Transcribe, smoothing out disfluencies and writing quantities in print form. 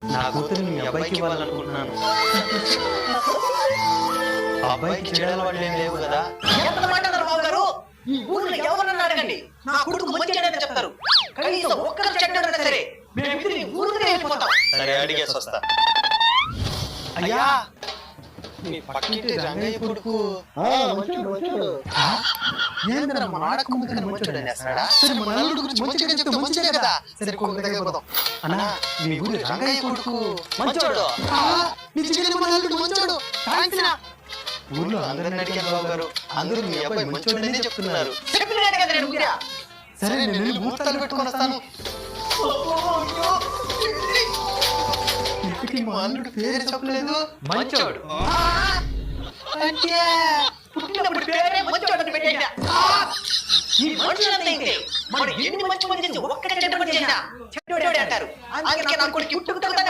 నా కూతురు మీ అబ్బాయికి ఇవ్వాలనుకుంటున్నాను. అబ్బాయికి చెడు అలవాట్లు ఏం లేవు కదా? ఎంత మాట్లాడారు బాబు గారు? ఈ ఊర్లో ఎవరన్నా అడగండి, నా కొడుకు మంచిగానే చెప్తారు. కనీసం ఒక్కరు చెడ్డన్నా సరే మేము ఈ ఊరికే వెళ్ళిపోతాం. సరే, అడిగేసి వస్తా. అయ్యా, మీ పక్కింటి రంగయ్య కొడుకు ఏంద్రా మన ఆడకు ముందు కన్నా మంచోడు అనేస్తాడా? సరే, మన అల్లుడు గురించి మంచిగా చెప్తే మంచిదే కదా. సరే, కొడుకు దగ్గర పోదాం. అన్నా, మీ ఊరి రంగయ్య కొడుకు మంచోడు. నిజంగానే మన అల్లుడు మంచోడు. థాంక్స్ రా. ఊర్లో అందరిని అడిగారు బాబు గారు, అందరూ మీ అబ్బాయి మంచోడనే చెప్తున్నారు. చెప్పినాడు కదా నేను ఊరా. సరే, నేను వెళ్ళి ముహూర్తాలు పెట్టుకొని వస్తాను. ఇంటికి మా అల్లుడు పేరు చెప్పలేదు. మంచోడు అంటే పుట్టినప్పుడు పేరే మంచోడు అని పెట్టేట. ఈ మనుషులంతా ఇంతే. మరి ఎన్ని మంచి పని చేసి ఒక్క చెడ్డ పని చేసినా చెడ్డోడే అంటారు. అందుకే నా కొడుకు పుట్టుకతోనే